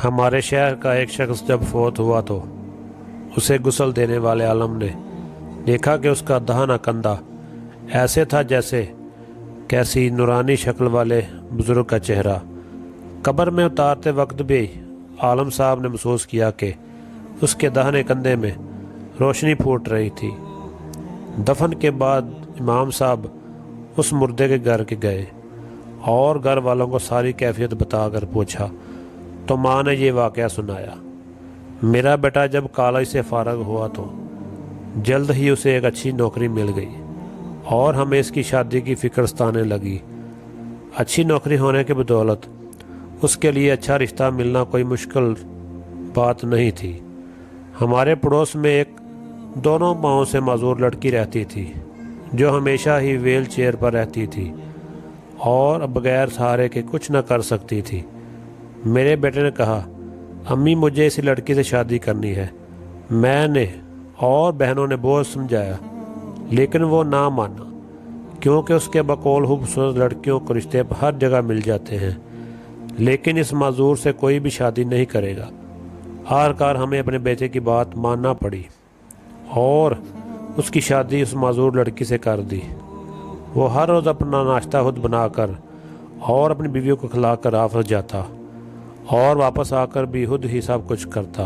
ہمارے شہر کا ایک شخص جب فوت ہوا تو اسے غسل دینے والے عالم نے دیکھا کہ اس کا دہنا کندھا ایسے تھا جیسے کیسی نورانی شکل والے بزرگ کا چہرہ۔ قبر میں اتارتے وقت بھی عالم صاحب نے محسوس کیا کہ اس کے دہنے کندھے میں روشنی پھوٹ رہی تھی۔ دفن کے بعد امام صاحب اس مردے کے گھر کے گئے اور گھر والوں کو ساری کیفیت بتا کر پوچھا تو ماں نے یہ واقعہ سنایا۔ میرا بیٹا جب کالج سے فارغ ہوا تو جلد ہی اسے ایک اچھی نوکری مل گئی اور ہمیں اس کی شادی کی فکر ستانے لگی۔ اچھی نوکری ہونے کی بدولت اس کے لیے اچھا رشتہ ملنا کوئی مشکل بات نہیں تھی۔ ہمارے پڑوس میں ایک دونوں پاؤں سے معذور لڑکی رہتی تھی جو ہمیشہ ہی ویل چیئر پر رہتی تھی اور بغیر سہارے کے کچھ نہ کر سکتی تھی۔ میرے بیٹے نے کہا، امی مجھے اسی لڑکی سے شادی کرنی ہے۔ میں نے اور بہنوں نے بہت سمجھایا لیکن وہ نہ مانا، کیونکہ اس کے بقول خوبصورت لڑکیوں کو رشتے ہر جگہ مل جاتے ہیں، لیکن اس معذور سے کوئی بھی شادی نہیں کرے گا۔ آخرکار ہمیں اپنے بیٹے کی بات ماننا پڑی اور اس کی شادی اس معذور لڑکی سے کر دی۔ وہ ہر روز اپنا ناشتہ خود بنا کر اور اپنی بیویوں کو کھلا کر آفس جاتا اور واپس آ کر بھی خود ہی سب کچھ کرتا۔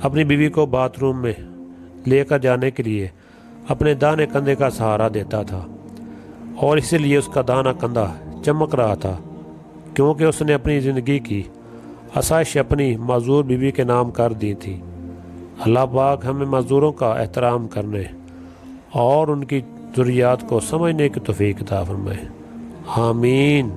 اپنی بیوی کو باتھ روم میں لے کر جانے کے لیے اپنے داہنے کندھے کا سہارا دیتا تھا اور اسی لیے اس کا داہنا کندھا چمک رہا تھا، کیونکہ اس نے اپنی زندگی کی آسائش اپنی معذور بیوی کے نام کر دی تھی۔ اللہ پاک ہمیں معذوروں کا احترام کرنے اور ان کی ضروریات کو سمجھنے کی توفیق عطا فرمائے، آمین۔